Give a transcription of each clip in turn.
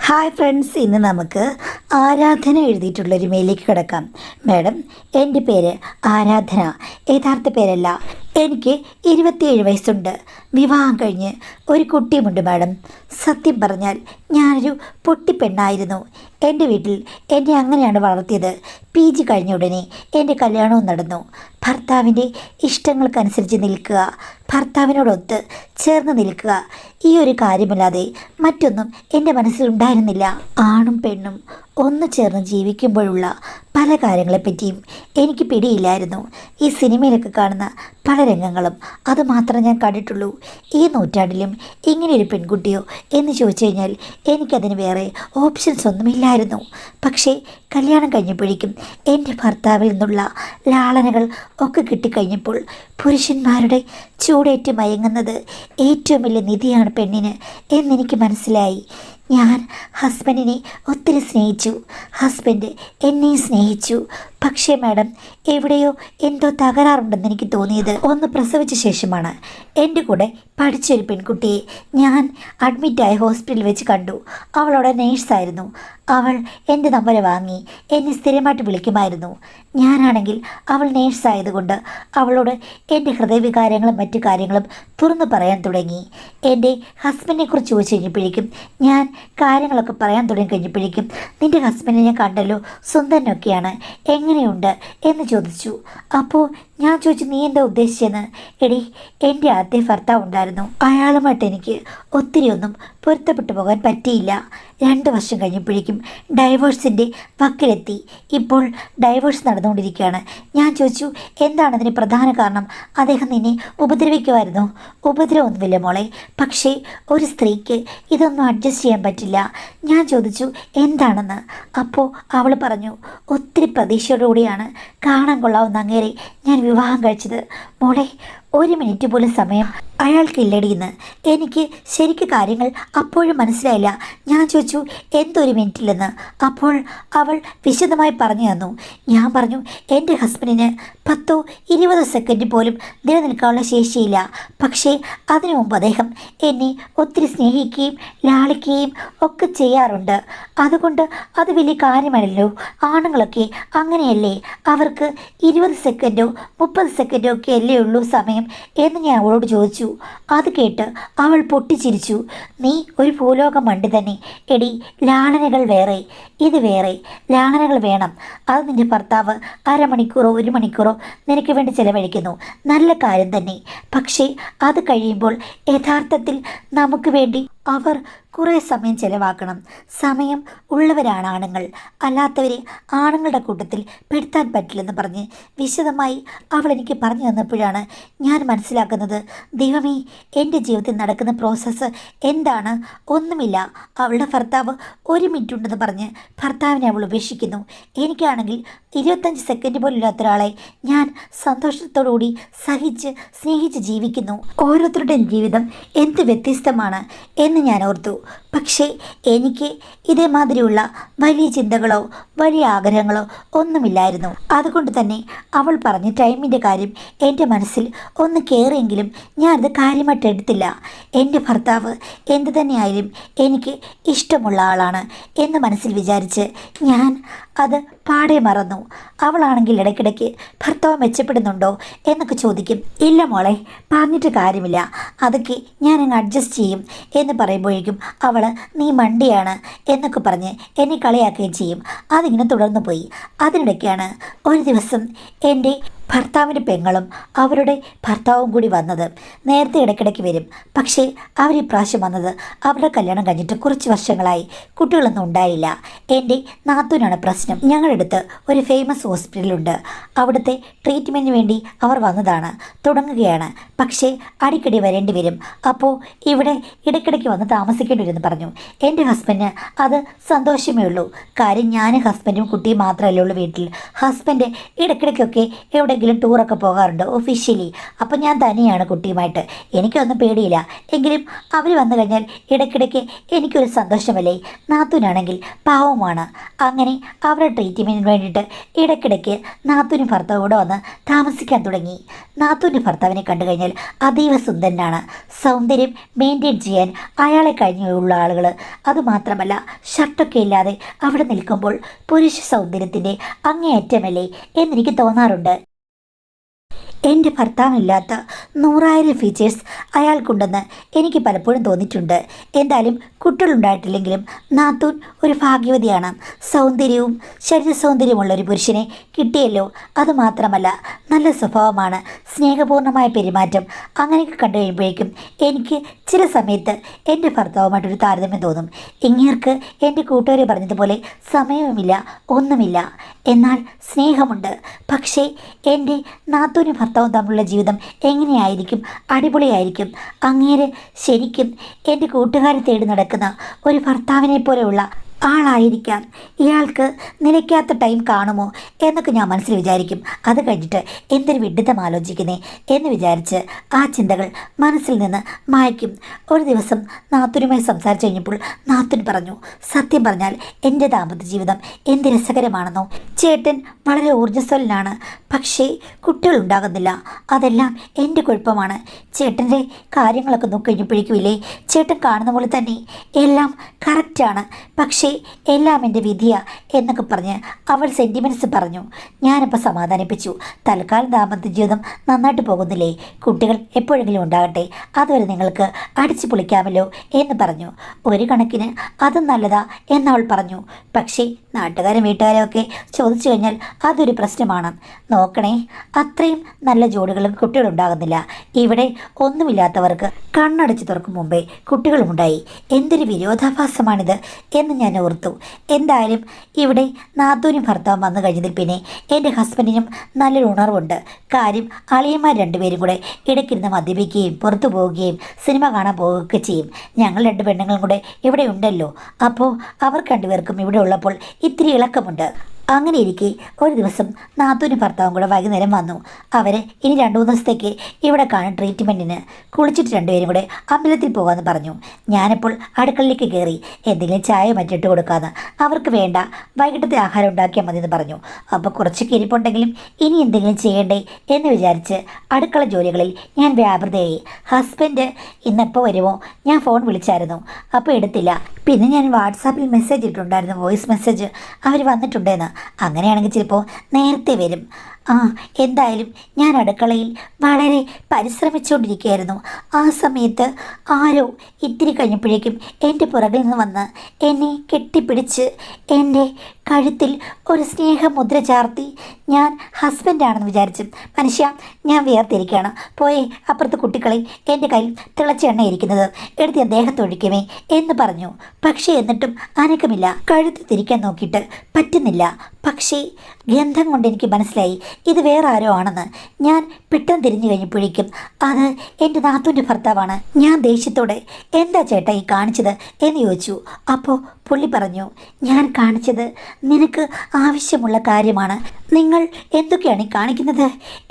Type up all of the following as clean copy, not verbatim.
Hi friends, ഇന്ന് നമുക്ക് ആരാധന എഴുതിയിട്ടുള്ളൊരു മെയിലേക്ക് കിടക്കാം. മാഡം, എൻ്റെ പേര് ആരാധന, യഥാർത്ഥ പേരല്ല. എനിക്ക് 27 വയസ്സുണ്ട്. വിവാഹം കഴിഞ്ഞ് ഒരു കുട്ടിയുമുണ്ട് മാഡം. സത്യം പറഞ്ഞാൽ ഞാനൊരു പൊട്ടിപ്പെണ്ണായിരുന്നു. എൻ്റെ വീട്ടിൽ എന്നെ അങ്ങനെയാണ് വളർത്തിയത്. PG കഴിഞ്ഞ ഉടനെ എൻ്റെ കല്യാണവും നടന്നു. ഭർത്താവിൻ്റെ ഇഷ്ടങ്ങൾക്കനുസരിച്ച് നിൽക്കുക, ഭർത്താവിനോടൊത്ത് ചേർന്ന് നിൽക്കുക, ഈ ഒരു കാര്യമല്ലാതെ മറ്റൊന്നും എൻ്റെ മനസ്സിലുണ്ടായിരുന്നില്ല. ആണും പെണ്ണും ഒന്നു ചേർന്ന് ജീവിക്കുമ്പോഴുള്ള പല കാര്യങ്ങളെപ്പറ്റിയും എനിക്ക് പിടിയില്ലായിരുന്നു. ഈ സിനിമയിലൊക്കെ കാണുന്ന പല രംഗങ്ങളും അതുമാത്രം ഞാൻ കണ്ടിട്ടുള്ളൂ. ഈ നൂറ്റാണ്ടിലും ഇങ്ങനെയൊരു പെൺകുട്ടിയോ എന്ന് ചോദിച്ചു കഴിഞ്ഞാൽ എനിക്കതിന് വേറെ ഓപ്ഷൻസ് ഒന്നുമില്ലായിരുന്നു. പക്ഷേ കല്യാണം കഴിഞ്ഞപ്പോഴേക്കും എൻ്റെ ഭർത്താവിൽ നിന്നുള്ള ലാളനകൾ ഒക്കെ കിട്ടിക്കഴിഞ്ഞപ്പോൾ പുരുഷന്മാരുടെ ചൂടേറ്റ് മയങ്ങുന്നത് ഏറ്റവും വലിയ നിധിയാണ് പെണ്ണിന് എന്നെനിക്ക് മനസ്സിലായി. ഞാൻ ഹസ്ബൻഡിനെ ഒത്തിരി സ്നേഹിച്ചു, ഹസ്ബൻഡ് എന്നെ സ്നേഹിച്ചു. പക്ഷേ മാഡം, എവിടെയോ എന്തോ തകരാറുണ്ടെന്ന് എനിക്ക് തോന്നിയത് ഒന്ന് പ്രസവിച്ച ശേഷമാണ്. എൻ്റെ കൂടെ പഠിച്ചൊരു പെൺകുട്ടിയെ ഞാൻ അഡ്മിറ്റായ ഹോസ്പിറ്റലിൽ വെച്ച് കണ്ടു. അവളവിടെ നേഴ്സായിരുന്നു. അവൾ എൻ്റെ നമ്പർ വാങ്ങി എന്നെ സ്ഥിരമായിട്ട് വിളിക്കുമായിരുന്നു. ഞാനാണെങ്കിൽ അവൾ നേഴ്സായതുകൊണ്ട് അവളോട് എൻ്റെ ഹൃദയവികാരങ്ങളും മറ്റു കാര്യങ്ങളും തുറന്നു പറയാൻ തുടങ്ങി. എൻ്റെ ഹസ്ബൻഡിനെക്കുറിച്ച് ചോദിച്ചു കഴിഞ്ഞപ്പോഴേക്കും ഞാൻ കാര്യങ്ങളൊക്കെ പറയാൻ തുടങ്ങി കഴിഞ്ഞപ്പോഴേക്കും നിൻ്റെ ഹസ്ബൻഡിനെ ഞാൻ കണ്ടല്ലോ, സുന്ദരനൊക്കെയാണ്, എങ്ങനെയുണ്ട് എന്ന് ചോദിച്ചു. അപ്പോൾ ഞാൻ ചോദിച്ചു, നീ എന്താ ഉദ്ദേശിച്ചെന്ന്. എടി, എൻ്റെ ആദ്യത്തെ ഭർത്താവ് ഉണ്ടായിരുന്നു. അയാളുമായിട്ട് എനിക്ക് ഒത്തിരി ഒന്നും പൊരുത്തപ്പെട്ടു പോകാൻ പറ്റിയില്ല. 2 വർഷം കഴിഞ്ഞപ്പോഴേക്കും ഡൈവേഴ്സിൻ്റെ വക്കിലെത്തി. ഇപ്പോൾ ഡൈവേഴ്സ് നടന്നുകൊണ്ടിരിക്കുകയാണ്. ഞാൻ ചോദിച്ചു, എന്താണ് അതിന് പ്രധാന കാരണം? അദ്ദേഹം നിന്നെ ഉപദ്രവിക്കുമായിരുന്നു. ഉപദ്രവമൊന്നുമില്ല മോളെ, പക്ഷേ ഒരു സ്ത്രീക്ക് ഇതൊന്നും അഡ്ജസ്റ്റ് ചെയ്യാൻ പറ്റില്ല. ഞാൻ ചോദിച്ചു എന്താണെന്ന്. അപ്പോൾ അവൾ പറഞ്ഞു, ഒത്തിരി പ്രതീക്ഷയോടുകൂടിയാണ് കാണാൻ കൊള്ളാവുന്ന അങ്ങേരെ ഞാൻ വിവാഹം കഴിച്ചത്. മോളെ, 1 മിനിറ്റ് പോലും സമയം അയാൾക്കില്ലടിയെന്ന്. എനിക്ക് ശരിക്കും കാര്യങ്ങൾ അപ്പോഴും മനസ്സിലായില്ല. ഞാൻ ചോദിച്ചു, എന്തൊരു മിനിറ്റില്ലെന്ന്. അപ്പോൾ അവൾ വിശദമായി പറഞ്ഞു തന്നു. ഞാൻ പറഞ്ഞു, എൻ്റെ ഹസ്ബൻഡിന് 10-20 സെക്കൻഡ് പോലും നിലനിൽക്കാനുള്ള ശേഷിയില്ല. പക്ഷേ അതിനു മുമ്പ് അദ്ദേഹം എന്നെ ഒത്തിരി സ്നേഹിക്കുകയും ലാളിക്കുകയും ഒക്കെ ചെയ്യാറുണ്ട്. അതുകൊണ്ട് അത് വലിയ കാര്യമല്ലല്ലോ. ആണുങ്ങളൊക്കെ അങ്ങനെയല്ലേ, അവർക്ക് 20 സെക്കൻഡോ 30 സെക്കൻഡോ ഒക്കെ അല്ലേ ഉള്ളൂ സമയം എന്ന് ഞാൻ അവളോട് ചോദിച്ചു. അത് കേട്ട് അവൾ പൊട്ടിച്ചിരിച്ചു. നീ ഒരു ഭൂലോക മണ്ടി തന്നെ. എടി, ലാളനകൾ വേറെ, ഇത് വേറെ. ലാളനകൾ വേണം. അത് നിൻ്റെ ഭർത്താവ് അരമണിക്കൂറോ 1 മണിക്കൂറോ നിനക്ക് വേണ്ടി ചിലവഴിക്കുന്നു, നല്ല കാര്യം തന്നെ. പക്ഷേ അത് കഴിയുമ്പോൾ യഥാർത്ഥത്തിൽ നമുക്ക് വേണ്ടി അവർ കുറേ സമയം ചിലവാക്കണം. സമയം ഉള്ളവരാണ് ആണുങ്ങൾ, അല്ലാത്തവരെ ആണുങ്ങളുടെ കൂട്ടത്തിൽ പെടുത്താൻ പറ്റില്ലെന്ന് പറഞ്ഞ് വിശദമായി അവൾ എനിക്ക് പറഞ്ഞു തന്നപ്പോഴാണ് ഞാൻ മനസ്സിലാക്കുന്നത്, ദൈവമേ, എൻ്റെ ജീവിതത്തിൽ നടക്കുന്ന പ്രോസസ്സ് എന്താണ്. ഒന്നുമില്ല. അവളുടെ ഭർത്താവ് 1 മിനിറ്റ് ഉണ്ടെന്ന് പറഞ്ഞ് ഭർത്താവിനെ അവൾ ഉപേക്ഷിക്കുന്നു. എനിക്കാണെങ്കിൽ 25 സെക്കൻഡ് പോലും ഇല്ലാത്ത ഒരാളെ ഞാൻ സന്തോഷത്തോടുകൂടി സഹിച്ച് സ്നേഹിച്ച് ജീവിക്കുന്നു. ഓരോരുത്തരുടെയും ജീവിതം എന്ത് വ്യത്യസ്തമാണ് എന്ന് ഞാൻ ഓർത്തു. പക്ഷേ എനിക്ക് ഇതേമാതിരിയുള്ള വലിയ ചിന്തകളോ വലിയ ആഗ്രഹങ്ങളോ ഒന്നുമില്ലായിരുന്നു. അതുകൊണ്ട് തന്നെ അവൾ പറഞ്ഞ ടൈമിൻ്റെ കാര്യം എൻ്റെ മനസ്സിൽ ഒന്ന് കയറിയെങ്കിലും ഞാനത് കാര്യമായിട്ട് എടുത്തില്ല. എൻ്റെ ഭർത്താവ് എന്ത് തന്നെയായാലും എനിക്ക് ഇഷ്ടമുള്ള ആളാണ് എന്ന് മനസ്സിൽ വിചാരിച്ച് ഞാൻ അത് പാടെ മറന്നു. അവളാണെങ്കിൽ ഇടയ്ക്കിടയ്ക്ക് ഭർത്താവ് മെച്ചപ്പെടുന്നുണ്ടോ എന്നൊക്കെ ചോദിക്കും. ഇല്ല മോളെ, പറഞ്ഞിട്ട് കാര്യമില്ല, അതൊക്കെ ഞാനങ്ങ് അഡ്ജസ്റ്റ് ചെയ്യും എന്ന് പറയുമ്പോഴേക്കും അവൾ നീ മണ്ടിയാണ് എന്നൊക്കെ പറഞ്ഞ് എന്നെ കളിയാക്കുകയും ചെയ്യും. അതിങ്ങനെ തുടർന്നു പോയി. അതിനിടയ്ക്കാണ് ഒരു ദിവസം എൻ്റെ ഭർത്താവിൻ്റെ പെങ്ങളും അവരുടെ ഭർത്താവും കൂടി വന്നത്. നേരത്തെ ഇടയ്ക്കിടയ്ക്ക് വരും, പക്ഷേ അവർ ഈ പ്രാവശ്യം വന്നത് അവരുടെ കല്യാണം കഴിഞ്ഞിട്ട് കുറച്ച് വർഷങ്ങളായി, കുട്ടികളൊന്നും ഉണ്ടായില്ല. എൻ്റെ നാത്തൂനാണ് പ്രശ്നം. ഞങ്ങളുടെ അടുത്ത് ഒരു ഫേമസ് ഹോസ്പിറ്റലുണ്ട്. അവിടുത്തെ ട്രീറ്റ്മെൻറ്റിന് വേണ്ടി അവർ വന്നതാണ്, തുടങ്ങുകയാണ്. പക്ഷേ അടിക്കടി വരേണ്ടി വരും. അപ്പോൾ ഇവിടെ ഇടയ്ക്കിടയ്ക്ക് വന്ന് താമസിക്കേണ്ടി വരുമെന്ന് പറഞ്ഞു. എൻ്റെ ഹസ്ബൻഡിന് അത് സന്തോഷമേ ഉള്ളൂ. കാര്യം ഞാനും ഹസ്ബൻഡും കുട്ടിയും മാത്രമല്ലേ ഉള്ളൂ വീട്ടിൽ. ഹസ്ബൻഡ് ഇടയ്ക്കിടയ്ക്കൊക്കെ എവിടെ എപ്പോഴെങ്കിലും ടൂറൊക്കെ പോകാറുണ്ട് ഒഫീഷ്യലി. അപ്പം ഞാൻ തന്നെയാണ് കുട്ടിയുമായിട്ട്. എനിക്കൊന്നും പേടിയില്ല. എങ്കിലും അവർ വന്നു കഴിഞ്ഞാൽ ഇടയ്ക്കിടയ്ക്ക് എനിക്കൊരു സന്തോഷമല്ലേ. നാത്തൂനാണെങ്കിൽ പാവമാണ്. അങ്ങനെ അവരുടെ ട്രീറ്റ്മെൻറ്റിന് വേണ്ടിയിട്ട് ഇടയ്ക്കിടയ്ക്ക് നാത്തൂനും ഭർത്താവും കൂടെ വന്ന് താമസിക്കാൻ തുടങ്ങി. നാത്തൂൻ്റെ ഭർത്താവിനെ കണ്ടു കഴിഞ്ഞാൽ അതീവ സുന്ദരനാണ്. സൗന്ദര്യം മെയിൻറ്റെയിൻ ചെയ്യാൻ അയാളെ കഴിഞ്ഞുള്ള ആളുകൾ. അതുമാത്രമല്ല, ഷർട്ടൊക്കെ ഇല്ലാതെ അവിടെ നിൽക്കുമ്പോൾ പുരുഷ സൗന്ദര്യത്തിൻ്റെ അങ്ങേയറ്റമല്ലേ എന്നെനിക്ക് തോന്നാറുണ്ട്. എൻ്റെ ഭർത്താവിനില്ലാത്ത 100,000 ഫീച്ചേഴ്സ് അയാൾക്കുണ്ടെന്ന് എനിക്ക് പലപ്പോഴും തോന്നിയിട്ടുണ്ട്. എന്തായാലും കുട്ടികളുണ്ടായിട്ടില്ലെങ്കിലും നാത്തൂൻ ഒരു ഭാഗ്യവതിയാണ്. സൗന്ദര്യവും ശരീര സൗന്ദര്യമുള്ളൊരു പുരുഷനെ കിട്ടിയല്ലോ. അതുമാത്രമല്ല, നല്ല സ്വഭാവമാണ്, സ്നേഹപൂർണ്ണമായ പെരുമാറ്റം. അങ്ങനെയൊക്കെ കണ്ടു കഴിയുമ്പോഴേക്കും എനിക്ക് ചില സമയത്ത് എൻ്റെ ഭർത്താവുമായിട്ടൊരു താരതമ്യം തോന്നും. ഇങ്ങേർക്ക് എൻ്റെ കൂട്ടുകാർ പറഞ്ഞതുപോലെ സമയവുമില്ല, ഒന്നുമില്ല, എന്നാൽ സ്നേഹമുണ്ട്. പക്ഷേ എൻ്റെ നാത്തൂനും ഭർത്താവും തമ്മിലുള്ള ജീവിതം എങ്ങനെയായിരിക്കും? അടിപൊളിയായിരിക്കും. അങ്ങേര് ശരിക്കും എൻ്റെ കൂട്ടുകാരെ തേടി നടക്കുന്ന ഒരു ഭർത്താവിനെ പോലെയുള്ള ആളായിരിക്കാം. ഇയാൾക്ക് നിലയ്ക്കാത്ത ടൈം കാണുമോ എന്നൊക്കെ ഞാൻ മനസ്സിൽ വിചാരിക്കും. അത് കഴിഞ്ഞിട്ട് എന്തൊരു വിഡിത്തം ആലോചിക്കുന്നേ എന്ന് വിചാരിച്ച് ആ ചിന്തകൾ മനസ്സിൽ നിന്ന് മായ്ക്കും. ഒരു ദിവസം നാത്തൂനുമായി സംസാരിച്ചു കഴിഞ്ഞപ്പോൾ നാത്തൂൻ പറഞ്ഞു, സത്യം പറഞ്ഞാൽ എൻ്റെ ദാമ്പത്യ ജീവിതം എന്ത് രസകരമാണെന്നോ. ചേട്ടൻ വളരെ ഊർജ്ജസ്വലനാണ്, പക്ഷേ കുട്ടികളുണ്ടാകുന്നില്ല. അതെല്ലാം എൻ്റെ കുഴപ്പമാണ്. ചേട്ടൻ്റെ കാര്യങ്ങളൊക്കെ നോക്കിക്കഴിഞ്ഞപ്പോഴേക്കുമില്ലേ, ചേട്ടൻ കാണുന്ന പോലെ തന്നെ എല്ലാം കറക്റ്റാണ്. പക്ഷേ എല്ലാം എൻ്റെ വിധിയാ എന്നൊക്കെ പറഞ്ഞ് അവൾ സെൻറ്റിമെൻറ്റ്സ് പറഞ്ഞു. ഞാനപ്പോൾ സമാധാനിപ്പിച്ചു. തൽക്കാലം ദാമ്പത്യ ജീവിതം നന്നായിട്ട് പോകുന്നില്ലേ, കുട്ടികൾ എപ്പോഴെങ്കിലും ഉണ്ടാകട്ടെ, അതുവരെ നിങ്ങൾക്ക് അടിച്ചു പൊളിക്കാമല്ലോ എന്ന് പറഞ്ഞു. ഒരു കണക്കിന് അതും നല്ലതാ എന്നവൾ പറഞ്ഞു. പക്ഷേ നാട്ടുകാരും വീട്ടുകാരും ഒക്കെ ചോദിച്ചു കഴിഞ്ഞാൽ അതൊരു പ്രശ്നമാണ്. നോക്കണേ, അത്രയും നല്ല ജോഡികളും കുട്ടികളുണ്ടാകുന്നില്ല. ഇവിടെ ഒന്നുമില്ലാത്തവർക്ക് കണ്ണടച്ച് തുറക്കും മുമ്പേ കുട്ടികളുമുണ്ടായി. എന്തൊരു വിരോധാഭാസമാണിത് എന്ന് ഞാൻ ഓർത്തു. എന്തായാലും ഇവിടെ നാത്തൂനും ഭർത്താവും വന്നു കഴിഞ്ഞതിൽ പിന്നെ എൻ്റെ ഹസ്ബൻഡിനും നല്ലൊരു ഉണർവുണ്ട്. കാര്യം അളിയന്മാർ രണ്ടുപേരും കൂടെ ഇടയ്ക്കിരുന്ന് മദ്യപിക്കുകയും പുറത്തു പോവുകയും സിനിമ കാണാൻ പോവുകയൊക്കെ ചെയ്യും. ഞങ്ങൾ 2 പെണ്ണുങ്ങളും കൂടെ ഇവിടെ ഉണ്ടല്ലോ. അപ്പോൾ അവർ രണ്ടുപേർക്കും ഇവിടെ ഉള്ളപ്പോൾ ഇത്തിരി ഇളക്കമുണ്ട്. അങ്ങനെ ഇരിക്കെ ഒരു ദിവസം നാത്തൂനും ഭർത്താവും കൂടെ വൈകുന്നേരം വന്നു. അവർ ഇനി 2-3 ദിവസത്തേക്ക് ഇവിടെ കാണും ട്രീറ്റ്മെൻറ്റിന്. കുളിച്ചിട്ട് രണ്ടുപേരും കൂടെ അമ്പലത്തിൽ പോകാമെന്ന് പറഞ്ഞു. ഞാനിപ്പോൾ അടുക്കളയിലേക്ക് കയറി എന്തെങ്കിലും ചായ മറ്റിട്ട് കൊടുക്കാമെന്ന്. അവർക്ക് വേണ്ട, വൈകിട്ടത്തെ ആഹാരം ഉണ്ടാക്കിയാൽ മതിയെന്ന് പറഞ്ഞു. അപ്പോൾ കുറച്ചൊക്കെ ഇരിപ്പുണ്ടെങ്കിലും ഇനി എന്തെങ്കിലും ചെയ്യണ്ടേ എന്ന് വിചാരിച്ച് അടുക്കള ജോലികളിൽ ഞാൻ വ്യാപൃതയായി. ഹസ്ബൻഡ് ഇന്നെപ്പോൾ വരുമോ? ഞാൻ ഫോൺ വിളിച്ചായിരുന്നു, അപ്പോൾ എടുത്തില്ല. പിന്നെ ഞാൻ വാട്സാപ്പിൽ മെസ്സേജ് ഇട്ടിട്ടുണ്ടായിരുന്നു, വോയിസ് മെസ്സേജ്, അവർ വന്നിട്ടുണ്ടെന്ന്. അങ്ങനെയാണെങ്കിൽ ചിലപ്പോൾ നേരത്തെ വരും. എന്തായാലും ഞാൻ അടുക്കളയിൽ വളരെ പരിശ്രമിച്ചുകൊണ്ടിരിക്കുകയായിരുന്നു. ആ സമയത്ത് ആരോ ഇത്തിരി കഴിഞ്ഞപ്പോഴേക്കും എൻ്റെ പുറകിൽ നിന്ന് വന്ന് എന്നെ കെട്ടിപ്പിടിച്ച് എൻ്റെ കഴുത്തിൽ ഒരു സ്നേഹമുദ്ര ചാർത്തി. ഞാൻ ഹസ്ബൻഡാണെന്ന് വിചാരിച്ചു. മനുഷ്യ, ഞാൻ വിയർത്തിരിക്കുകയാണ്, പോയേ അപ്പുറത്ത് കുട്ടികളെ എൻ്റെ കയ്യിൽ തിളച്ച എണ്ണ ഇരിക്കുന്നത് എടുത്ത് ഞാൻ ദേഹത്തൊഴിക്കുമേ എന്ന് പറഞ്ഞു. പക്ഷേ എന്നിട്ടും അനക്കമില്ല. കഴുത്ത് തിരിക്കാൻ നോക്കിയിട്ട് പറ്റുന്നില്ല. പക്ഷേ ഗന്ധം കൊണ്ട് എനിക്ക് മനസ്സിലായി ഇത് വേറെ ആരോ ആണെന്ന്. ഞാൻ പെട്ടെന്ന് തിരിഞ്ഞു കഴിഞ്ഞപ്പോഴേക്കും അത് എൻ്റെ നാത്തൂൻ്റെ ഭർത്താവാണ്. ഞാൻ ദേഷ്യത്തോടെ, എന്താ ചേട്ടാ ഈ കാണിച്ചത് എന്ന് ചോദിച്ചു. അപ്പോൾ പുള്ളി പറഞ്ഞു, ഞാൻ കാണിച്ചത് നിനക്ക് ആവശ്യമുള്ള കാര്യമാണ്. നിങ്ങൾ എന്തൊക്കെയാണ് ഈ കാണിക്കുന്നത്?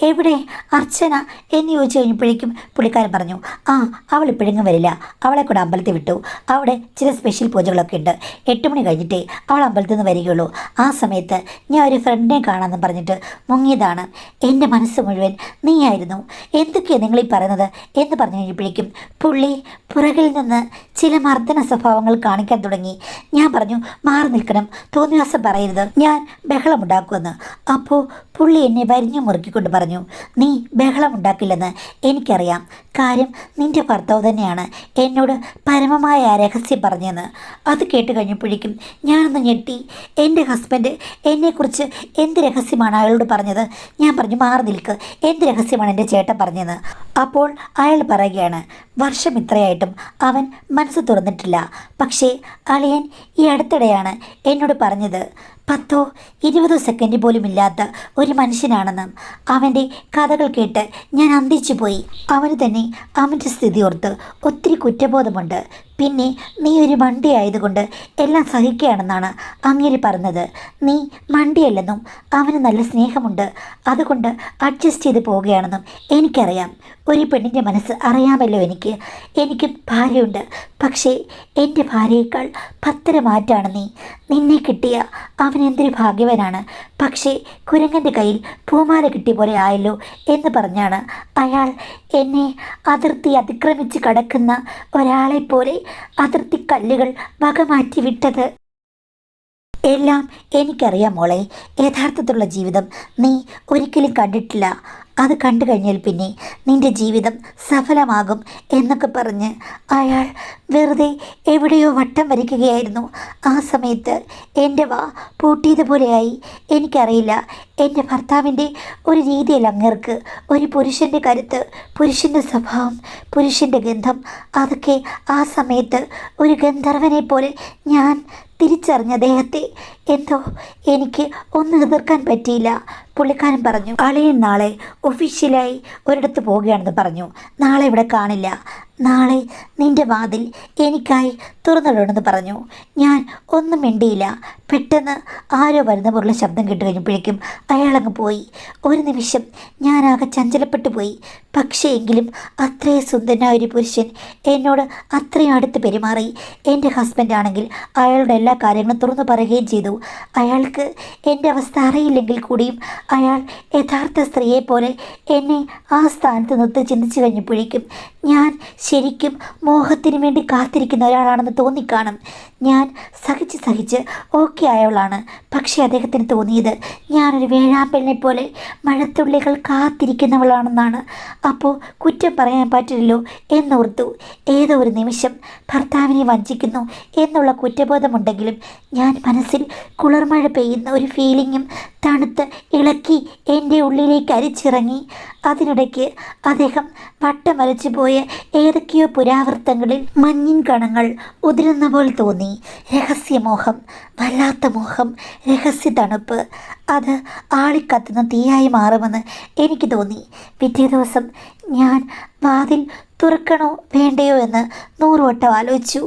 എവിടെ അർച്ചന എന്ന് ചോദിച്ചു കഴിഞ്ഞപ്പോഴേക്കും പുള്ളിക്കാരൻ പറഞ്ഞു, അവൾ ഇപ്പോഴെങ്ങും വരില്ല, അവളെ കൂടെ അമ്പലത്തിൽ വിട്ടു. അവിടെ ചില സ്പെഷ്യൽ പൂജകളൊക്കെ ഉണ്ട്. 8 മണി കഴിഞ്ഞിട്ടേ അവൾ അമ്പലത്തിൽ നിന്ന് വരികയുള്ളൂ. ആ സമയത്ത് ഞാൻ ഒരു ഫ്രണ്ടിനെ കാണാമെന്ന് പറഞ്ഞിട്ട് മുങ്ങിയതാണ്. എൻ്റെ മനസ്സ് മുഴുവൻ നീയായിരുന്നു. എന്തൊക്കെയാണ് നിങ്ങളീ പറയുന്നത് എന്ന് പറഞ്ഞു കഴിഞ്ഞപ്പോഴേക്കും പുള്ളി പുറകിൽ നിന്ന് ചില മർദ്ദന സ്വഭാവങ്ങൾ കാണിക്കാൻ തുടങ്ങി. ഞാൻ പറഞ്ഞു, മാറി നിൽക്കണം, തോന്നിവാസം പറയരുത്, ഞാൻ ബഹളമുണ്ടാക്കുമെന്ന്. അപ്പോൾ പുള്ളി എന്നെ വരിഞ്ഞു മുറുക്കിക്കൊണ്ട് പറഞ്ഞു, നീ ബഹളമുണ്ടാക്കില്ലെന്ന് എനിക്കറിയാം. കാര്യം നിൻ്റെ ഭർത്താവ് തന്നെയാണ് എന്നോട് പരമമായ ആ രഹസ്യം പറഞ്ഞതെന്ന്. അത് കേട്ട് കഴിഞ്ഞപ്പോഴേക്കും ഞാനൊന്ന് ഞെട്ടി. എൻ്റെ ഹസ്ബൻഡ് എന്നെക്കുറിച്ച് എന്ത് രഹസ്യമാണ് അയാളോട് പറഞ്ഞത്? ഞാൻ പറഞ്ഞു, മാറി നിൽക്ക്, എന്ത് രഹസ്യമാണ് എൻ്റെ ചേട്ടൻ പറഞ്ഞതെന്ന്. അപ്പോൾ അയാൾ പറയുകയാണ്, വർഷം ഇത്രയായിട്ടും അവൻ മനസ്സ് തുറന്നിട്ടില്ല. പക്ഷേ അളിയൻ ഈ അടുത്തിടെയാണ് എന്നോട് പറഞ്ഞത്, 10-20 സെക്കൻഡ് പോലും ഇല്ലാത്ത ഒരു മനുഷ്യനാണെന്നും അവൻ്റെ കഥകൾ കേട്ട് ഞാൻ അന്തിച്ചു പോയി. അവന് തന്നെ അവൻ്റെ സ്ഥിതി ഓർത്ത് ഒത്തിരി കുറ്റബോധമുണ്ട്. പിന്നെ നീ ഒരു മണ്ടി ആയതുകൊണ്ട് എല്ലാം സഹിക്കുകയാണെന്നാണ് അങ്ങേര് പറഞ്ഞത്. നീ മണ്ടിയല്ലെന്നും അവന് നല്ല സ്നേഹമുണ്ട്, അതുകൊണ്ട് അഡ്ജസ്റ്റ് ചെയ്ത് പോവുകയാണെന്നും എനിക്കറിയാം. ഒരു പെണ്ണിൻ്റെ മനസ്സ് അറിയാമല്ലോ എനിക്ക് ഭാര്യയുണ്ട്. പക്ഷേ എൻ്റെ ഭാര്യയേക്കാൾ 10 മാറ്റാണ് നീ. നിന്നെ കിട്ടിയ അവൻ എന്തൊരു ഭാഗ്യവനാണ്. പക്ഷേ കുരങ്ങൻ്റെ കയ്യിൽ പൂമാല കിട്ടിയ പോലെ ആയല്ലോ എന്ന് പറഞ്ഞാണ് അയാൾ എന്നെ അതിർത്തി അതിക്രമിച്ച് കടക്കുന്ന ഒരാളെപ്പോലെ അതിർത്തി കല്ലുകൾ വകമാറ്റി വിട്ടത്. എല്ലാം എനിക്കറിയാം മോളെ. യഥാർത്ഥത്തിലുള്ള ജീവിതം നീ ഒരിക്കലും കണ്ടിട്ടില്ല. അത് കണ്ടു കഴിഞ്ഞാൽ പിന്നെ നിന്റെ ജീവിതം സഫലമാകും എന്നൊക്കെ പറഞ്ഞ് അയാൾ വെറുതെ എവിടെയോ വട്ടം വരയ്ക്കുകയായിരുന്നു. ആ സമയത്ത് എൻ്റെ വാ പൂട്ടിയതുപോലെയായി. എനിക്കറിയില്ല, എൻ്റെ ഭർത്താവിൻ്റെ ഒരു രീതിയല്ല അങ്ങേർക്ക്. ഒരു പുരുഷൻ്റെ കരുത്ത്, പുരുഷൻ്റെ സ്വഭാവം, പുരുഷൻ്റെ ഗന്ധം, അതൊക്കെ ആ സമയത്ത് ഒരു ഗന്ധർവനെ പോലെ ഞാൻ തിരിച്ചറിഞ്ഞ അദ്ദേഹത്തെ എന്തോ എനിക്ക് ഒന്നും എതിർക്കാൻ പറ്റിയില്ല. പുള്ളിക്കാരൻ പറഞ്ഞു, അളിയൻ നാളെ ഒഫീഷ്യലായി ഒരിടത്ത് പോവുകയാണെന്ന് പറഞ്ഞു. നാളെ ഇവിടെ കാണില്ല. നാളെ നിൻ്റെ വാതിൽ എനിക്കായി തുറന്നിടണമെന്ന് പറഞ്ഞു. ഞാൻ ഒന്നും മിണ്ടിയില്ല. പെട്ടെന്ന് ആരോ വരുന്ന പോലുള്ള ശബ്ദം കേട്ട് കഴിഞ്ഞപ്പോഴേക്കും അയാളങ്ങ് പോയി. ഒരു നിമിഷം ഞാനാകെ ചഞ്ചലപ്പെട്ടു പോയി. പക്ഷേ എങ്കിലും അത്രയും സുന്ദരനായ ഒരു പുരുഷൻ എന്നോട് അത്രയും അടുത്ത് പെരുമാറി. എൻ്റെ ഹസ്ബൻഡ് ആണെങ്കിൽ അയാളുടെ എല്ലാ കാര്യങ്ങളും തുറന്നു പറയുകയും ചെയ്തു. അയാൾക്ക് എൻ്റെ അവസ്ഥ അറിയില്ലെങ്കിൽ കൂടിയും അയാൾ യഥാർത്ഥ സ്ത്രീയെ പോലെ എന്നെ ആ സ്ഥാനത്ത് നിർത്തി ചിന്തിച്ചു കഴിഞ്ഞപ്പോഴേക്കും ഞാൻ ശരിക്കും മോഹത്തിന് വേണ്ടി കാത്തിരിക്കുന്ന ഒരാളാണെന്ന് തോന്നിക്കാണും. ഞാൻ സഹിച്ച് ഓക്കെ ആയവളാണ്. പക്ഷേ അദ്ദേഹത്തിന് തോന്നിയത് ഞാനൊരു വേഴാമ്പലിനെ പോലെ മഴത്തുള്ളികൾ കാത്തിരിക്കുന്നവളാണെന്നാണ്. അപ്പോൾ കുറ്റം പറയാൻ പറ്റില്ലല്ലോ എന്നോർത്തു. ഏതോ ഒരു നിമിഷം ഭർത്താവിനെ വഞ്ചിക്കുന്നു എന്നുള്ള കുറ്റബോധമുണ്ടെങ്കിലും ഞാൻ മനസ്സിൽ കുളിർമഴ പെയ്യുന്ന ഒരു ഫീലിങ്ങും തണുത്ത് ഇളക്കി എൻ്റെ ഉള്ളിലേക്ക് അരിച്ചിറങ്ങി. അതിനിടയ്ക്ക് അദ്ദേഹം വട്ടം വരച്ചു പോയ ഏതൊക്കെയോ പുരാവൃത്തങ്ങളിൽ മഞ്ഞിൻ കണങ്ങൾ ഉതിരുന്ന പോലെ തോന്നി. രഹസ്യമോഹം, വല്ലാത്ത മോഹം, രഹസ്യ തണുപ്പ്, അത് ആളിക്കത്തുന്ന തീയായി മാറുമെന്ന് എനിക്ക് തോന്നി. പിറ്റേ ദിവസം ഞാൻ വാതിൽ തുറക്കണോ വേണ്ടയോ എന്ന് 100 വട്ടം ആലോചിച്ചു.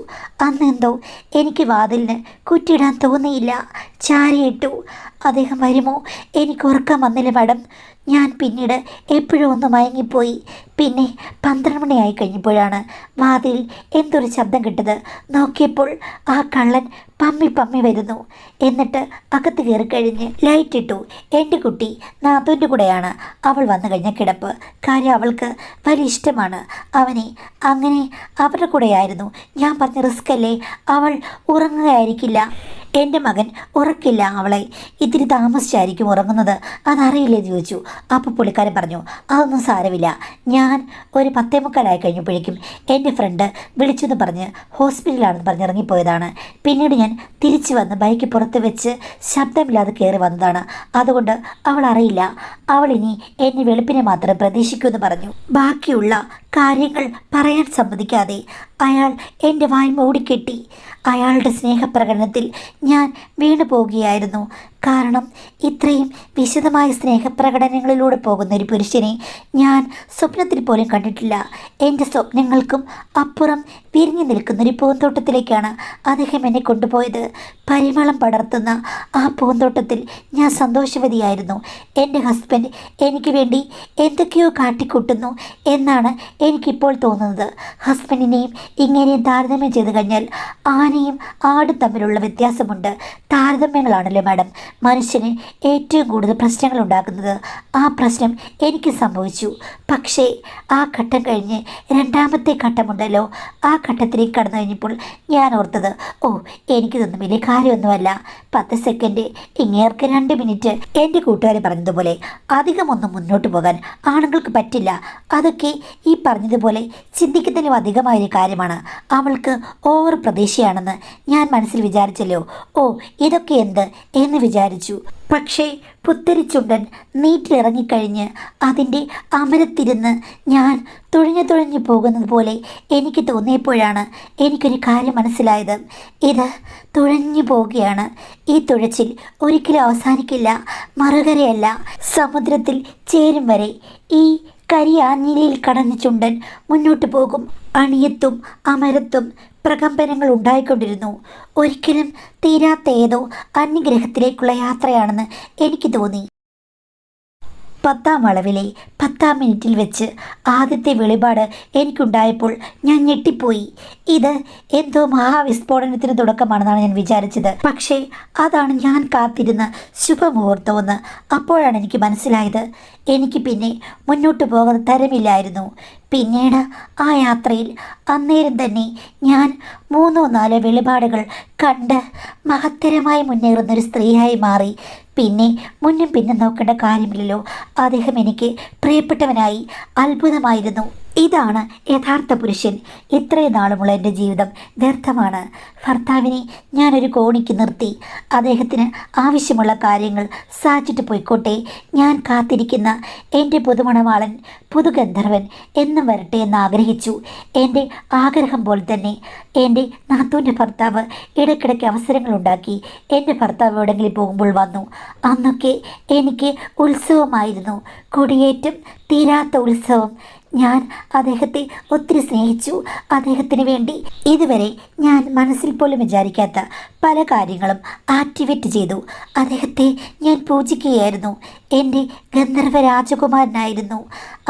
അന്നെന്തോ എനിക്ക് വാതിലിന് കുറ്റിയിടാൻ തോന്നിയില്ല. ചാരിയിട്ടു. അദ്ദേഹം വരുമോ? എനിക്ക് ഉറക്കം വന്നില്ല മാഡം. ഞാൻ പിന്നീട് എപ്പോഴും ഒന്ന് മയങ്ങിപ്പോയി. പിന്നെ 12 മണിയായി കഴിഞ്ഞപ്പോഴാണ് വാതിൽ എന്തൊരു ശബ്ദം കിട്ടത്. നോക്കിയപ്പോൾ ആ കള്ളൻ പമ്മി വരുന്നു. എന്നിട്ട് അകത്ത് കയറി കഴിഞ്ഞ് ലൈറ്റ് ഇട്ടു. എൻ്റെ കുട്ടി നാത്തൂൻ്റെ കൂടെയാണ് അവൾ വന്നു കഴിഞ്ഞ കിടപ്പ്. കാര്യം അവൾക്ക് വലിയ ഇഷ്ടമാണ് അവനെ. അങ്ങനെ അവരുടെ കൂടെയായിരുന്നു. ഞാൻ പറഞ്ഞ റിസ്ക് അല്ലേ, അവൾ ഉറങ്ങുകയായിരിക്കില്ല. എൻ്റെ മകൻ ഉറക്കില്ല അവളെ. ഇത്തിരി താമസിച്ചായിരിക്കും ഉറങ്ങുന്നത്, അതറിയില്ലെന്ന് ചോദിച്ചു. അപ്പോൾ പുള്ളിക്കാരൻ പറഞ്ഞു, അതൊന്നും സാരമില്ല. ഞാൻ ഒരു 10:45 കഴിഞ്ഞപ്പോഴേക്കും എൻ്റെ ഫ്രണ്ട് വിളിച്ചെന്ന് പറഞ്ഞ് ഹോസ്പിറ്റലാണെന്ന് പറഞ്ഞ് ഇറങ്ങിപ്പോയതാണ്. പിന്നീട് ഞാൻ തിരിച്ചു വന്ന് ബൈക്ക് പുറത്ത് വെച്ച് ശബ്ദമില്ലാതെ കയറി വന്നതാണ്. അതുകൊണ്ട് അവൾ അറിയില്ല. അവൾ ഇനി എന്നെ വെളുപ്പിനെ മാത്രം പ്രതീക്ഷിക്കുമെന്ന് പറഞ്ഞു. ബാക്കിയുള്ള കാര്യങ്ങൾ പറയാൻ സമ്മതിക്കാതെ അയാൾ എൻ്റെ വായ് മൂടിക്കെട്ടി. അയാളുടെ സ്നേഹപ്രകടനത്തിൽ ഞാൻ വീണു പോവുകയായിരുന്നു. കാരണം ഇത്രയും വിശദമായ സ്നേഹപ്രകടനങ്ങളിലൂടെ പോകുന്ന ഒരു പുരുഷനെ ഞാൻ സ്വപ്നത്തിൽ പോലും കണ്ടിട്ടില്ല. എൻ്റെ സ്വപ്നങ്ങൾക്കും അപ്പുറം വിരിഞ്ഞു നിൽക്കുന്നൊരു പൂന്തോട്ടത്തിലേക്കാണ് അദ്ദേഹം എന്നെ കൊണ്ടുപോയത്. പരിമളം പടർത്തുന്ന ആ പൂന്തോട്ടത്തിൽ ഞാൻ സന്തോഷവതിയായിരുന്നു. എൻ്റെ ഹസ്ബൻഡ് എനിക്ക് വേണ്ടി എന്തൊക്കെയോ കാട്ടിക്കൂട്ടുന്നു എന്നാണ് എനിക്കിപ്പോൾ തോന്നുന്നത്. ഹസ്ബൻഡിനെയും ഇങ്ങനെയും താരതമ്യം ചെയ്ത് കഴിഞ്ഞാൽ ആനയും ആടും തമ്മിലുള്ള വ്യത്യാസമുണ്ട്. താരതമ്യങ്ങളാണല്ലോ മാഡം മനുഷ്യന് ഏറ്റവും കൂടുതൽ പ്രശ്നങ്ങൾ ഉണ്ടാക്കുന്നത്. ആ പ്രശ്നം എനിക്ക് സംഭവിച്ചു. പക്ഷേ ആ ഘട്ടം കഴിഞ്ഞ് രണ്ടാമത്തെ ഘട്ടമുണ്ടല്ലോ, ആ ഘട്ടത്തിലേക്ക് കടന്നു കഴിഞ്ഞപ്പോൾ ഞാൻ ഓർത്തത്, ഓ എനിക്കിതൊന്നും വലിയ കാര്യമൊന്നുമല്ല. 10 സെക്കൻഡ്, ഇങ്ങേർക്ക് 2 മിനിറ്റ്. എൻ്റെ കൂട്ടുകാർ പറഞ്ഞതുപോലെ അധികമൊന്നും മുന്നോട്ട് പോകാൻ ആണുങ്ങൾക്ക് പറ്റില്ല. അതൊക്കെ ഈ പറഞ്ഞതുപോലെ ചിന്തിക്കുന്നതിലും അധികമായൊരു കാര്യമാണ്. അവൾക്ക് ഓവർ പ്രതീക്ഷയാണെന്ന് ഞാൻ മനസ്സിൽ വിചാരിച്ചല്ലോ. ഓ ഇതൊക്കെ എന്ത് എന്ന് വിചാരിച്ചു. പക്ഷേ പുത്തരിച്ചുണ്ടൻ നീറ്റിലിറങ്ങിക്കഴിഞ്ഞ് അതിൻ്റെ അമരത്തിരുന്ന് ഞാൻ തുഴഞ്ഞു പോകുന്നത് പോലെ എനിക്ക് തോന്നിയപ്പോഴാണ് എനിക്കൊരു കാര്യം മനസ്സിലായത്. ഇത് തുഴഞ്ഞു പോവുകയാണ്. ഈ തുഴച്ചിൽ ഒരിക്കലും അവസാനിക്കില്ല, മറുകരയല്ല, സമുദ്രത്തിൽ ചേരും വരെ ഈ കരിയാഞ്ഞിലിയിൽ കടന്ന ചുണ്ടൻ മുന്നോട്ട് പോകും. അണിയത്തും അമരത്തും പ്രകമ്പനങ്ങൾ ഉണ്ടായിക്കൊണ്ടിരുന്നു. ഒരിക്കലും തീരാത്ത ഏതോ അന്യഗ്രഹത്തിലേക്കുള്ള യാത്രയാണെന്ന് എനിക്ക് തോന്നി. 10ാം വളവിലെ 10ാം മിനിറ്റിൽ വെച്ച് ആദ്യത്തെ വെളിപാട് എനിക്കുണ്ടായപ്പോൾ ഞാൻ ഞെട്ടിപ്പോയി. ഇത് എന്തോ മഹാവിസ്ഫോടനത്തിന് തുടക്കമാണെന്നാണ് ഞാൻ വിചാരിച്ചത്. പക്ഷേ അതാണ് ഞാൻ കാത്തിരുന്ന ശുഭമുഹൂർത്തമെന്ന് അപ്പോഴാണ് എനിക്ക് മനസ്സിലായത്. എനിക്ക് പിന്നെ മുന്നോട്ട് പോകാൻ തരമില്ലായിരുന്നു. പിന്നീട് ആ യാത്രയിൽ അന്നേരം തന്നെ ഞാൻ 3-4 വെളിപാടുകൾ കണ്ട് മഹത്തരമായി മുന്നേറുന്നൊരു സ്ത്രീയായി മാറി. പിന്നെ മുന്നും പിന്നും നോക്കേണ്ട കാര്യമില്ലല്ലോ. അദ്ദേഹം എനിക്ക് പ്രിയപ്പെട്ടവനായി. അത്ഭുതമായിരുന്നു. ഇതാണ് യഥാർത്ഥ പുരുഷൻ. ഇത്രയും നാളുമുള്ള എൻ്റെ ജീവിതം വ്യർത്ഥമാണ്. ഭർത്താവിനെ ഞാനൊരു കോണിക്ക് നിർത്തി. അദ്ദേഹത്തിന് ആവശ്യമുള്ള കാര്യങ്ങൾ സാധിച്ചിട്ട് പോയിക്കോട്ടെ. ഞാൻ കാത്തിരിക്കുന്ന എൻ്റെ പുതുമണവാളൻ, പുതുഗന്ധർവൻ എന്നും വരട്ടെ എന്ന് ആഗ്രഹിച്ചു. എൻ്റെ ആഗ്രഹം പോലെ തന്നെ എൻ്റെ നാത്തൂൻ്റെ ഭർത്താവ് ഇടയ്ക്കിടയ്ക്ക് അവസരങ്ങളുണ്ടാക്കി എൻ്റെ ഭർത്താവ് എവിടെയെങ്കിലും പോകുമ്പോൾ വന്നു. അന്നൊക്കെ എനിക്ക് ഉത്സവമായിരുന്നു, കൊടിയേറ്റം, തീരാത്ത ഉത്സവം. ഞാൻ അദ്ദേഹത്തെ ഒത്തിരി സ്നേഹിച്ചു. അദ്ദേഹത്തിന് വേണ്ടി ഇതുവരെ ഞാൻ മനസ്സിൽ പോലും വിചാരിക്കാത്ത പല കാര്യങ്ങളും ആക്ടിവേറ്റ് ചെയ്തു. അദ്ദേഹത്തെ ഞാൻ പൂജിക്കുകയായിരുന്നു. എൻ്റെ ഗന്ധർവ രാജകുമാരനായിരുന്നു.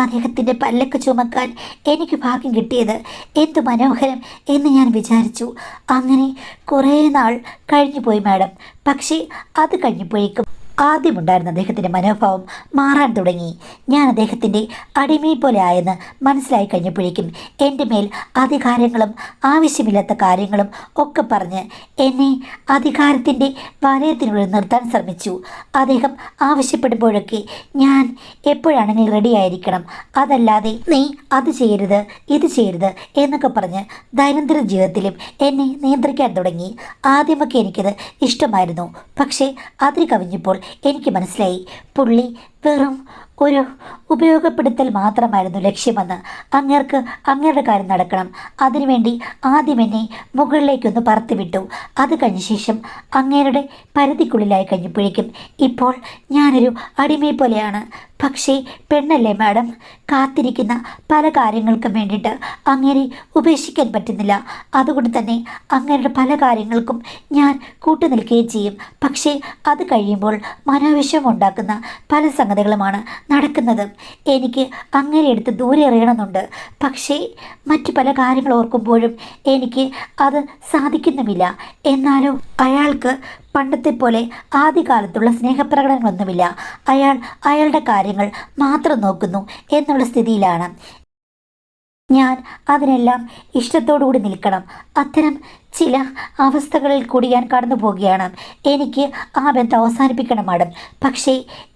അദ്ദേഹത്തിൻ്റെ പല്ലക്ക് ചുമക്കാൻ എനിക്ക് ഭാഗ്യം കിട്ടിയത് എന്തു മനോഹരം എന്ന് ഞാൻ വിചാരിച്ചു. അങ്ങനെ കുറേ നാൾ കഴിഞ്ഞു പോയി മാഡം. പക്ഷേ അത് കഴിഞ്ഞപ്പോഴേക്കും ആദ്യമുണ്ടായിരുന്ന അദ്ദേഹത്തിൻ്റെ മനോഭാവം മാറാൻ തുടങ്ങി. ഞാൻ അദ്ദേഹത്തിൻ്റെ അടിമയെ പോലെ ആയെന്ന് മനസ്സിലായി കഴിഞ്ഞപ്പോഴേക്കും എൻ്റെ മേൽ അധികാരങ്ങളും ആവശ്യമില്ലാത്ത കാര്യങ്ങളും ഒക്കെ പറഞ്ഞ് എന്നെ അധികാരത്തിൻ്റെ വലയത്തിനുള്ളിൽ നിർത്താൻ ശ്രമിച്ചു. അദ്ദേഹം ആവശ്യപ്പെടുമ്പോഴൊക്കെ ഞാൻ എപ്പോഴാണെങ്കിലും റെഡിയായിരിക്കണം, അതല്ലാതെ നീ അത് ചെയ്യരുത് ഇത് ചെയ്യരുത് എന്നൊക്കെ പറഞ്ഞ് ദൈനംദിന ജീവിതത്തിലും എന്നെ നിയന്ത്രിക്കാൻ തുടങ്ങി. ആദ്യമൊക്കെ എനിക്കത് ഇഷ്ടമായിരുന്നു. പക്ഷേ അതിന് കവിഞ്ഞപ്പോൾ എനിക്ക് മനസ്സിലായി പുള്ളി വെറും ഒരു ഉപയോഗപ്പെടുത്തൽ മാത്രമായിരുന്നു ലക്ഷ്യമെന്ന്. അങ്ങേരുടെ കാര്യം നടക്കണം. അതിനുവേണ്ടി ആദ്യം എന്നെ മുകളിലേക്കൊന്ന് പറത്തിവിട്ടു. അത് കഴിഞ്ഞ ശേഷം അങ്ങേരുടെ പരിധിക്കുള്ളിലായി കഴിഞ്ഞപ്പോഴേക്കും ഇപ്പോൾ ഞാനൊരു അടിമയെ പോലെയാണ്. പക്ഷേ പെണ്ണല്ലേ മാഡം, കാത്തിരിക്കുന്ന പല കാര്യങ്ങൾക്കും വേണ്ടിയിട്ട് അങ്ങേരെ ഉപേക്ഷിക്കാൻ പറ്റുന്നില്ല. അതുകൊണ്ട് തന്നെ അങ്ങേരുടെ പല കാര്യങ്ങൾക്കും ഞാൻ കൂട്ടുനിൽക്കുകയും ചെയ്യും. പക്ഷേ അത് കഴിയുമ്പോൾ മനോവിഷമം ഉണ്ടാക്കുന്ന പല സംഗതികളുമാണ് നടക്കുന്നത്. എനിക്ക് അങ്ങനെ എടുത്ത് ദൂരെ എറിയണമെന്നുണ്ട്. പക്ഷേ മറ്റു പല കാര്യങ്ങൾ ഓർക്കുമ്പോഴും എനിക്ക് അത് സാധിക്കുന്നുമില്ല. എന്നാലോ അയാൾക്ക് പണ്ടത്തെ പോലെ ആദ്യകാലത്തുള്ള സ്നേഹപ്രകടനങ്ങളൊന്നുമില്ല. അയാളുടെ കാര്യങ്ങൾ മാത്രം നോക്കുന്നു എന്നുള്ള സ്ഥിതിയിലാണ്. ഞാൻ അതിനെല്ലാം ഇഷ്ടത്തോടുകൂടി നിൽക്കണം. അത്തരം ചില അവസ്ഥകളിൽ കൂടി ഞാൻ കടന്നു പോവുകയാണ്. എനിക്ക് ആ ബന്ധം അവസാനിപ്പിക്കണം മാഡം. പക്ഷേ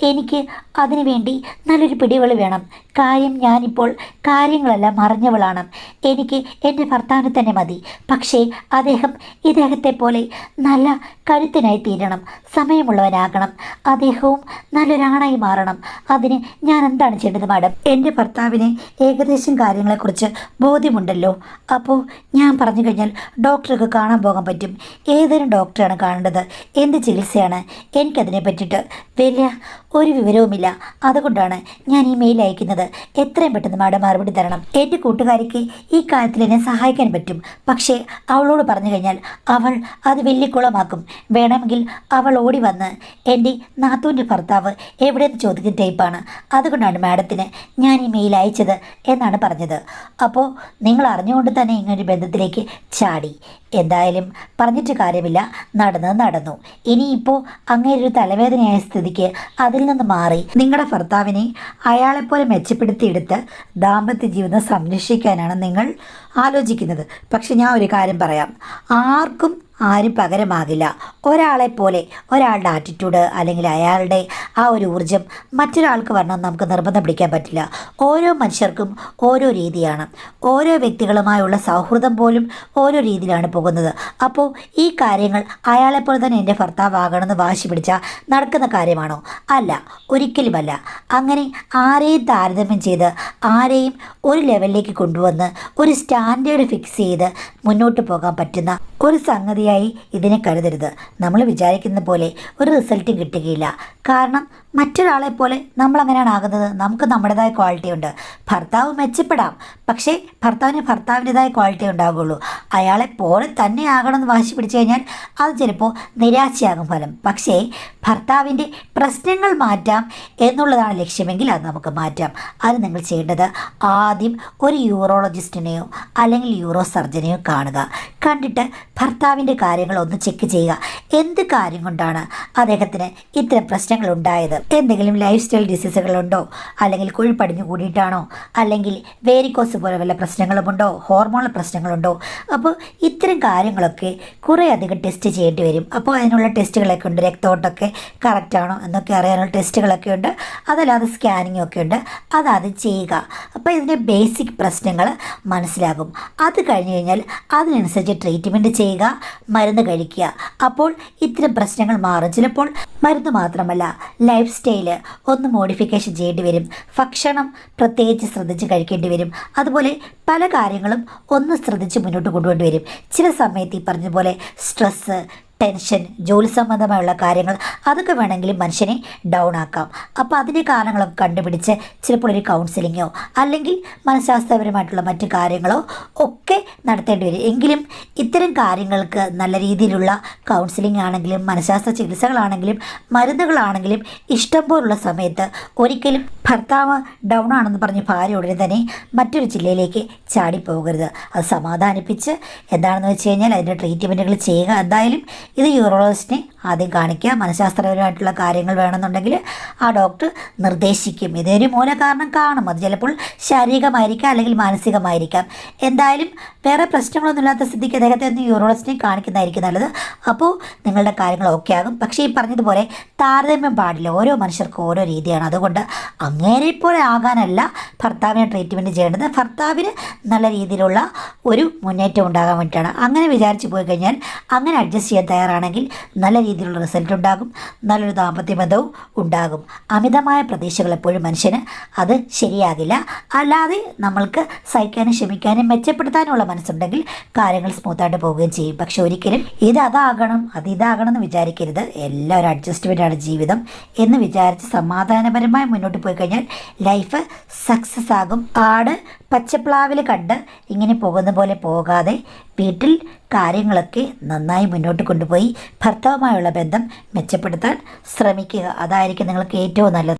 എനിക്ക് അതിനുവേണ്ടി നല്ലൊരു പിടിവളി വേണം. കാര്യം ഞാനിപ്പോൾ കാര്യങ്ങളെല്ലാം അറിഞ്ഞവളാണ്. എനിക്ക് എൻ്റെ ഭർത്താവിന് തന്നെ മതി. പക്ഷേ ഇദ്ദേഹത്തെ പോലെ നല്ല കരുത്തനായി തീരണം, സമയമുള്ളവനാകണം. അദ്ദേഹവും നല്ലൊരാണായി മാറണം. അതിന് ഞാൻ എന്താണ് ചെയ്യേണ്ടത് മാഡം? എൻ്റെ ഭർത്താവിന് ഏകദേശം കാര്യങ്ങളെക്കുറിച്ച് ബോധ്യമുണ്ടല്ലോ. അപ്പോൾ ഞാൻ പറഞ്ഞു കഴിഞ്ഞാൽ ഡോക്ടർക്ക് കാണാൻ പോകാൻ പറ്റും. ഏതൊരു ഡോക്ടറാണ് കാണേണ്ടത്? എന്ത് ചികിത്സയാണ്? എനിക്കതിനെ പറ്റിയിട്ട് വലിയ ഒരു വിവരവുമില്ല. അതുകൊണ്ടാണ് ഞാൻ ഈ മെയിൽ അയക്കുന്നത്. എത്രയും പെട്ടെന്ന് മാഡം മറുപടി തരണം. എൻ്റെ കൂട്ടുകാരിക്ക് ഈ കാര്യത്തിൽ എന്നെ സഹായിക്കാൻ പറ്റും. പക്ഷേ അവളോട് പറഞ്ഞു കഴിഞ്ഞാൽ അവൾ അത് വലിയ കുളമാക്കും. വേണമെങ്കിൽ അവൾ ഓടി വന്ന് എൻ്റെ നാത്തൂൻ്റെ ഭർത്താവ് എവിടെയെന്ന് ചോദിക്കുന്ന ടൈപ്പാണ്. അതുകൊണ്ടാണ് മാഡത്തിന് ഞാൻ ഈ മെയിൽ അയച്ചത് എന്നാണ് പറഞ്ഞത്. അപ്പോൾ നിങ്ങൾ അറിഞ്ഞുകൊണ്ട് തന്നെ ഇങ്ങനൊരു ബന്ധത്തിലേക്ക് ചാടി. എന്തായാലും പറഞ്ഞിട്ട് കാര്യമില്ല, നടന്നു. ഇനിയിപ്പോൾ അങ്ങനൊരു തലവേദനയായ സ്ഥിതിക്ക് അതിൽ നിന്ന് മാറി നിങ്ങളുടെ ഭർത്താവിനെ അയാളെപ്പോലെ മെച്ചപ്പെടുത്തിയെടുത്ത് ദാമ്പത്യ ജീവിതം സംരക്ഷിക്കാനാണ് നിങ്ങൾ ആലോചിക്കുന്നത്. പക്ഷെ ഞാൻ ഒരു കാര്യം പറയാം, ആർക്കും ആരും പകരമാകില്ല. ഒരാളെപ്പോലെ ഒരാളുടെ ആറ്റിറ്റ്യൂഡ് അല്ലെങ്കിൽ അയാളുടെ ആ ഒരു ഊർജ്ജം മറ്റൊരാൾക്ക് വരണം നമുക്ക് നിർബന്ധം പിടിക്കാൻ പറ്റില്ല. ഓരോ മനുഷ്യർക്കും ഓരോ രീതിയാണ്. ഓരോ വ്യക്തികളുമായുള്ള സൗഹൃദം പോലും ഓരോ രീതിയിലാണ് പോകുന്നത്. അപ്പോൾ ഈ കാര്യങ്ങൾ അയാളെപ്പോലെ തന്നെ എൻ്റെ ഭർത്താവാകണമെന്ന് വാശി പിടിച്ചാൽ നടക്കുന്ന കാര്യമാണോ? അല്ല, ഒരിക്കലുമല്ല. അങ്ങനെ ആരെയും താരതമ്യം ചെയ്ത് ആരെയും ഒരു ലെവലിലേക്ക് കൊണ്ടുവന്ന് ഒരു സ്റ്റാൻഡേർഡ് ഫിക്സ് ചെയ്ത് മുന്നോട്ട് പോകാൻ പറ്റുന്ന ഒരു സംഗതിയായി ഇതിനെ കരുതരുത്. നമ്മൾ വിചാരിക്കുന്ന പോലെ ഒരു റിസൾട്ടും കിട്ടുകയില്ല. കാരണം മറ്റൊരാളെ പോലെ നമ്മൾ അങ്ങനെയാണ് ആകുന്നത്. നമുക്ക് നമ്മുടേതായ ക്വാളിറ്റി ഉണ്ട്. ഭർത്താവ് മെച്ചപ്പെടാം, പക്ഷേ ഭർത്താവിന് ഭർത്താവിൻ്റെതായ ക്വാളിറ്റി ഉണ്ടാകുള്ളൂ. അയാളെ പോലെ തന്നെ ആകണമെന്ന് വാശി പിടിച്ചു കഴിഞ്ഞാൽ അത് ചിലപ്പോൾ നിരാശയാകും ഫലം. പക്ഷേ ഭർത്താവിൻ്റെ പ്രശ്നങ്ങൾ മാറ്റാം എന്നുള്ളതാണ് ലക്ഷ്യമെങ്കിൽ അത് നമുക്ക് മാറ്റാം. അത് നിങ്ങൾ ചെയ്യേണ്ടത് ആദ്യം ഒരു യൂറോളജിസ്റ്റിനെയോ അല്ലെങ്കിൽ യൂറോ സർജനെയോ കാണുക. കണ്ടിട്ട് ഭർത്താവിൻ്റെ കാര്യങ്ങൾ ഒന്ന് ചെക്ക് ചെയ്യുക. എന്ത് കാര്യം കൊണ്ടാണ് അദ്ദേഹത്തിന് ഇത്തരം പ്രശ്നങ്ങൾ ഉണ്ടായത്? എന്തെങ്കിലും ലൈഫ് സ്റ്റൈൽ ഡിസീസുകളുണ്ടോ? അല്ലെങ്കിൽ കൊഴുപ്പടിഞ്ഞു കൂടിയിട്ടാണോ? അല്ലെങ്കിൽ വേരിക്കോസ് പോലെ വല്ല പ്രശ്നങ്ങളുമുണ്ടോ? ഹോർമോണൽ പ്രശ്നങ്ങളുണ്ടോ? അപ്പോൾ ഇത്തരം കാര്യങ്ങളൊക്കെ കുറേ അധികം ടെസ്റ്റ് ചെയ്യേണ്ടി വരും. അപ്പോൾ അതിനുള്ള ടെസ്റ്റുകളൊക്കെ ഉണ്ട്. രക്തോട്ടമൊക്കെ കറക്റ്റാണോ എന്നൊക്കെ അറിയാനുള്ള ടെസ്റ്റുകളൊക്കെ ഉണ്ട്. അതല്ലാതെ സ്കാനിങ്ങും ഒക്കെ ഉണ്ട്. അതാദ്യം ചെയ്യുക. അപ്പോൾ ഇതിൻ്റെ ബേസിക് പ്രശ്നങ്ങൾ മനസ്സിലാകും. അത് കഴിഞ്ഞ് കഴിഞ്ഞാൽ അതിനനുസരിച്ച് ട്രീറ്റ്മെൻറ്റ് ചെയ്യുക, മരുന്ന് കഴിക്കുക. അപ്പോൾ ഇത്തരം പ്രശ്നങ്ങൾ മാറും. ചിലപ്പോൾ മരുന്ന് മാത്രമല്ല, ലൈഫ് സ്റ്റൈല് ഒന്ന് മോഡിഫിക്കേഷൻ ചെയ്യേണ്ടി വരും. ഭക്ഷണം പ്രത്യേകിച്ച് ശ്രദ്ധിച്ച് കഴിക്കേണ്ടി വരും. അതുപോലെ പല കാര്യങ്ങളും ഒന്ന് ശ്രദ്ധിച്ച് മുന്നോട്ട് കൊണ്ടുപോകേണ്ടി വരും. ചില സമയത്ത് ഈ പറഞ്ഞതുപോലെ സ്ട്രെസ്സ്, ടെൻഷൻ, ജോലി സംബന്ധമായുള്ള കാര്യങ്ങൾ അതൊക്കെ വേണമെങ്കിലും മനുഷ്യനെ ഡൗൺ ആക്കാം. അപ്പോൾ അതിൻ്റെ കാരണങ്ങളൊക്കെ കണ്ടുപിടിച്ച് ചിലപ്പോൾ ഒരു കൗൺസിലിങ്ങോ അല്ലെങ്കിൽ മനഃശാസ്ത്രപരമായിട്ടുള്ള മറ്റു കാര്യങ്ങളോ ഒക്കെ നടത്തേണ്ടി വരും. എങ്കിലും ഇത്തരം കാര്യങ്ങൾക്ക് നല്ല രീതിയിലുള്ള കൗൺസിലിംഗ് ആണെങ്കിലും മനഃശാസ്ത്ര ചികിത്സകളാണെങ്കിലും മരുന്നുകളാണെങ്കിലും ഇഷ്ടം പോലുള്ള സമയത്ത് ഒരിക്കലും ഭർത്താവ് ഡൗൺ ആണെന്ന് പറഞ്ഞ് ഭാര്യ ഉടനെ തന്നെ മറ്റൊരു ജില്ലയിലേക്ക് ചാടിപ്പോകരുത്. അത് സമാധാനിപ്പിച്ച് എന്താണെന്ന് വെച്ച് കഴിഞ്ഞാൽ അതിൻ്റെ ട്രീറ്റ്മെൻറ്റുകൾ ചെയ്യുക. എന്തായാലും ഇത് യൂറോളജിസ്റ്റിനെ ആദ്യം കാണിക്കുക. മനഃശാസ്ത്രപരമായിട്ടുള്ള കാര്യങ്ങൾ വേണമെന്നുണ്ടെങ്കിൽ ആ ഡോക്ടർ നിർദ്ദേശിക്കും. ഇതൊരു മൂല കാരണം കാണും. അത് ചിലപ്പോൾ ശാരീരികമായിരിക്കാം അല്ലെങ്കിൽ മാനസികമായിരിക്കാം. എന്തായാലും വേറെ പ്രശ്നങ്ങളൊന്നുമില്ലാത്ത സ്ഥിതിക്ക് അദ്ദേഹത്തെ ഒന്ന് യൂറോളജിസ്റ്റിനെ കാണിക്കുന്നതായിരിക്കും നല്ലത്. അപ്പോൾ നിങ്ങളുടെ കാര്യങ്ങൾ ഓക്കെ ആകും. പക്ഷേ ഈ പറഞ്ഞതുപോലെ താരതമ്യം പാടില്ല. ഓരോ മനുഷ്യർക്കും ഓരോ രീതിയാണ്. അതുകൊണ്ട് അങ്ങേരെ പോലെ ആകാനല്ല ഭർത്താവിനെ ട്രീറ്റ്മെൻറ്റ് ചെയ്യേണ്ടത്. ഭർത്താവിന് നല്ല രീതിയിലുള്ള ഒരു മുന്നേറ്റം ഉണ്ടാകാൻ വേണ്ടിയിട്ടാണ്. അങ്ങനെ വിചാരിച്ച് പോയി കഴിഞ്ഞാൽ അങ്ങനെ അഡ്ജസ്റ്റ് ചെയ്യാൻ തയ്യാറാണെങ്കിൽ നല്ല രീതിയിലുള്ള റിസൾട്ട് ഉണ്ടാകും. നല്ലൊരു ദാമ്പത്യ ബന്ധവും ഉണ്ടാകും. അമിതമായ പ്രതീക്ഷകൾ എപ്പോഴും മനുഷ്യന് അത് ശരിയാകില്ല. അല്ലാതെ നമ്മൾക്ക് സഹിക്കാനും ക്ഷമിക്കാനും മെച്ചപ്പെടുത്താനുള്ള മനസ്സുണ്ടെങ്കിൽ കാര്യങ്ങൾ സ്മൂത്തായിട്ട് പോവുകയും ചെയ്യും. പക്ഷെ ഒരിക്കലും ഇതാകണം ഇതാകണം എന്ന് വിചാരിക്കരുത്. എല്ലാം ഒരു അഡ്ജസ്റ്റ്മെൻറ്റാണ് ജീവിതം എന്ന് വിചാരിച്ച് സമാധാനപരമായി മുന്നോട്ട് പോയി കഴിഞ്ഞാൽ ലൈഫ് സക്സസ് ആകും. ആട് പച്ചപ്ലാവിൽ കണ്ട് ഇങ്ങനെ പോകുന്ന പോലെ പോകാതെ വീട്ടിൽ കാര്യങ്ങളൊക്കെ നന്നായി മുന്നോട്ട് കൊണ്ടുപോയി ഭർത്താവുമായുള്ള ബന്ധം മെച്ചപ്പെടുത്താൻ ശ്രമിക്കുക. അതായിരിക്കും നിങ്ങൾക്ക് ഏറ്റവും നല്ലത്.